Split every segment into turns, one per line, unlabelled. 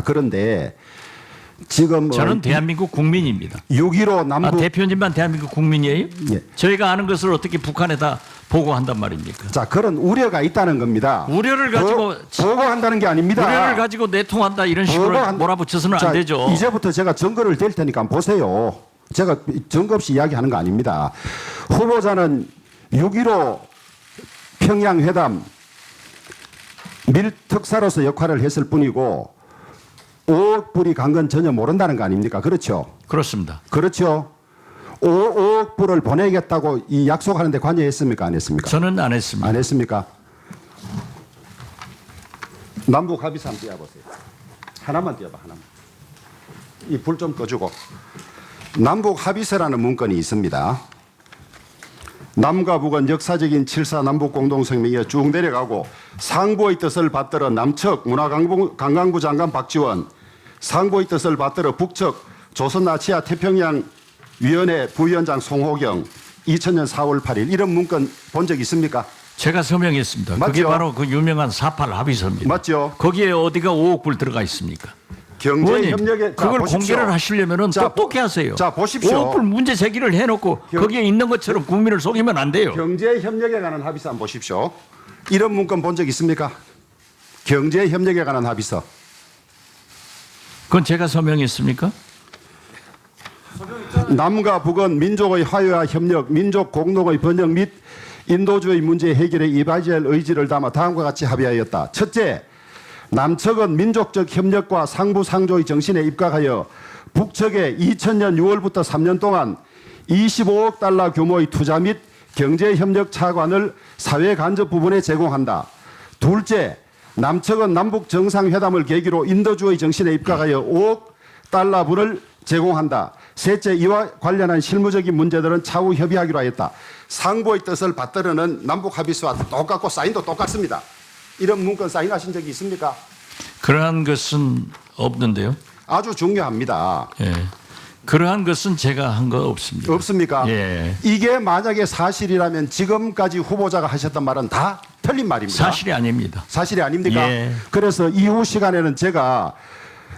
그런데 지금
저는 대한민국 국민입니다.
6.15 남북
대표님만 대한민국 국민이에요?
예.
저희가 아는 것을 어떻게 북한에다 보고한단 말입니까?
자 그런 우려가 있다는 겁니다.
우려를 가지고
보고한다는 게 아닙니다.
우려를 가지고 내통한다 이런 식으로 몰아붙여서는 안 되죠.
이제부터 제가 증거를 댈 테니까 보세요. 제가 증거 없이 이야기하는 거 아닙니다. 후보자는 6.15 평양회담 밀특사로서 역할을 했을 뿐이고 5억 불이 간 건 전혀 모른다는 거 아닙니까? 그렇죠?
그렇습니다.
그렇죠? 5억 불을 보내겠다고 이 약속하는데 관여했습니까? 안 했습니까?
저는 안 했습니다.
안 했습니까? 남북 합의서 한번 띄워보세요. 하나만 띄워봐, 하나만. 이 불 좀 꺼주고. 남북 합의서라는 문건이 있습니다. 남과 북은 역사적인 7.4 남북 공동성명에 쭉 내려가고 상부의 뜻을 받들어 남측 문화관광부 장관 박지원, 상부의 뜻을 받들어 북측 조선아시아 태평양위원회 부위원장 송호경 2000년 4월 8일 이런 문건 본 적 있습니까?
제가 서명했습니다.
맞죠?
그게 바로 그 유명한 4.8 합의서입니다.
맞죠?
거기에 어디가 5억 불 들어가 있습니까?
경제협력에
그걸 공개를 하시려면 똑똑히 하세요.
자 보십시오.
5억 불 문제 제기를 해놓고 거기에 있는 것처럼 국민을 속이면 안 돼요.
경제협력에 관한 합의서 한번 보십시오. 이런 문건 본 적 있습니까? 경제협력에 관한 합의서.
그건 제가 서명했습니까?
남과 북은 민족의 화해와 협력, 민족 공동의 번영 및 인도주의 문제 해결에 이바지할 의지를 담아 다음과 같이 합의하였다. 첫째, 남측은 민족적 협력과 상부상조의 정신에 입각하여 북측에 2000년 6월부터 3년 동안 25억 달러 규모의 투자 및 경제협력 차관을 사회 간접 부분에 제공한다. 둘째, 남측은 남북 정상회담을 계기로 인도주의 정신에 입각하여 5억 달러분을 제공한다. 셋째, 이와 관련한 실무적인 문제들은 차후 협의하기로 하였다. 상부의 뜻을 받들어는 남북 합의서와 똑같고 사인도 똑같습니다. 이런 문건 사인하신 적이 있습니까?
그러한 것은 없는데요.
아주 중요합니다.
예. 그러한 것은 제가 한 거 없습니다.
없습니까?
예.
이게 만약에 사실이라면 지금까지 후보자가 하셨던 말은 다 틀린 말입니다.
사실이 아닙니다.
사실이 아닙니까?
예.
그래서 이후 시간에는 제가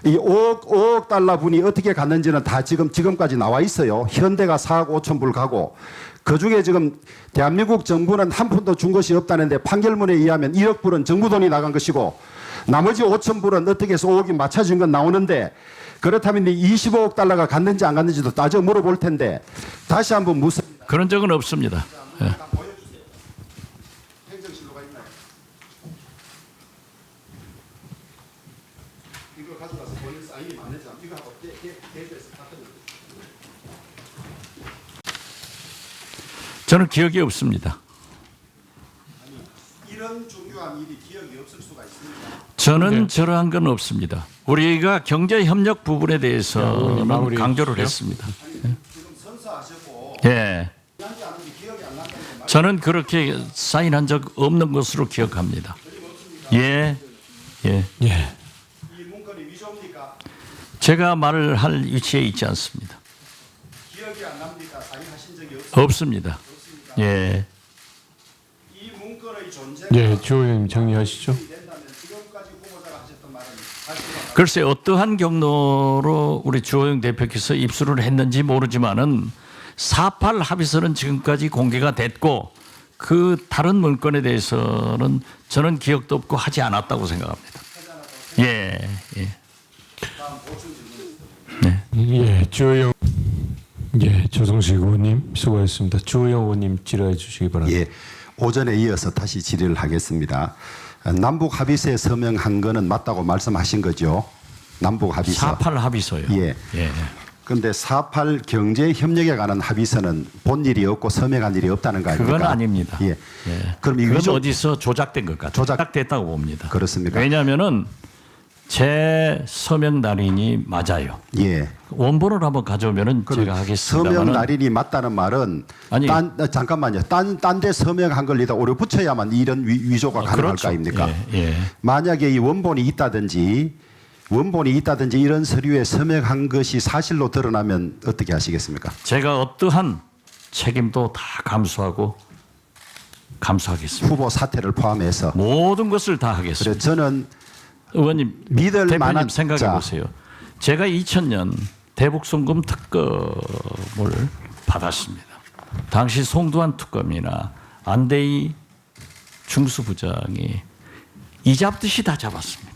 이 5억 달러 분이 어떻게 갔는지는 다 지금까지 나와 있어요. 현대가 4억 5천 불 가고 그중에 지금 대한민국 정부는 한 푼도 준 것이 없다는데 판결문에 의하면 1억 불은 정부 돈이 나간 것이고 나머지 5천 불은 어떻게 해서 5억이 맞춰진 건 나오는데 그렇다면 25억 달러가 갔는지 안 갔는지도 따져 물어볼 텐데 다시 한번 묻습니다.
그런 적은 없습니다. 예.
보여주세요. 행정실로가 있나요? 이거 가져가서 본인 사인이 맞는지 이거 하고 대표에서 다 끊는
저는 기억이 없습니다.
이런 중요한 일이 기억이 없을 수가 있습니다.
저는 저러한 건 없습니다. 우리가 경제협력 부분에 대해서는 강조를 했습니다.
지금 선서하셨고
예.
지난주 하는지 기억이 안 난다는 말.
저는 그렇게 사인한 적 없는 것으로 기억합니다. 예. 예.
예.
이 문건이 위조입니까?
제가 말을 할 위치에 있지 않습니다.
기억이 안 납니까? 사인하신 적이 없습니까?
없습니다. 예.
이 문건의 존재가
예, 주 의원님 정리하시죠.
된다면 지금까지 후보자가 하셨던 말은 사실과
글쎄 어떠한 경로로 우리 주호영 대표께서 입수를 했는지 모르지만은 4.8 합의서는 지금까지 공개가 됐고 그 다른 문건에 대해서는 저는 기억도 없고 하지 않았다고 생각합니다. 예. 예. 네.
예, 주의영. 예, 조성식 의원님 수고하셨습니다. 주의영 의원님 질의해 주시기 바랍니다.
예, 오전에 이어서 다시 질의를 하겠습니다. 남북 합의서에 서명한 거는 맞다고 말씀하신 거죠? 남북 합의서.
4.8 합의서요.
예.
예.
그런데 4.8 경제 협력에 관한 합의서는 본 일이 없고 서명한 일이 없다는 거 아닙니까?
그건 아닙니다.
예.
예.
그럼 이
그건
위조
어디서 조작된 것 같아요. 조작됐다고 봅니다.
그렇습니까?
왜냐하면은 제 서명 날인이 맞아요.
예.
원본을 한번 가져오면은 제가 하겠습니다만은
서명 날인이 맞다는 말은
아니
잠깐만요. 딴 데 서명한 걸 여기다 오려 붙여야만 이런 위조가 가능할
그렇죠.
거 아닙니까?
예, 예.
만약에 이 원본이 있다든지 이런 서류에 서명한 것이 사실로 드러나면 어떻게 하시겠습니까?
제가 어떠한 책임도 다 감수하겠습니다.
후보 사퇴를 포함해서.
모든 것을 다 하겠습니다.
그래서 저는
의원님,
믿을
대표님
만한-
생각해
자.
보세요. 제가 2000년 대북송금 특검을 받았습니다. 당시 송두환 특검이나 안대희 중수부장이 이 잡듯이 다 잡았습니다.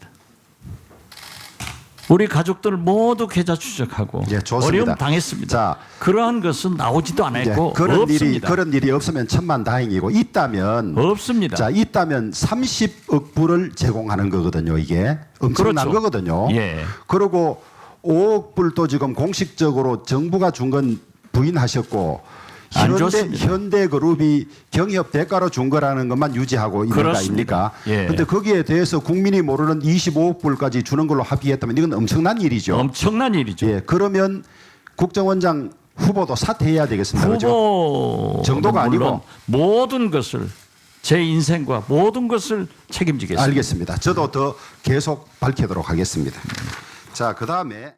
우리 가족들 모두 계좌 추적하고
예, 좋습니다.
어려움 당했습니다.
자.
그러한 것은 나오지도
이제
않았고
그런
없습니다.
그런 일이 없으면 천만 다행이고 있다면
없습니다.
자, 있다면 30억 불을 제공하는 거거든요. 이게 엄청난
그렇죠.
거거든요.
예.
그리고 5억 불도 지금 공식적으로 정부가 준 건 부인하셨고
안 줬습니다.
현대그룹이 경협 대가로 준 거라는 것만 유지하고 있는 거
그렇습니다.
아닙니까?
예.
그런데 거기에 대해서 국민이 모르는 25억 불까지 주는 걸로 합의했다면 이건 엄청난 일이죠.
엄청난 일이죠.
예, 그러면 국정원장 후보도 사퇴해야 되겠습니다. 그죠?
후보
정도가 아니고.
모든 것을 제 인생과 모든 것을 책임지겠습니다.
알겠습니다. 저도 더 계속 밝히도록 하겠습니다. 자, 그 다음에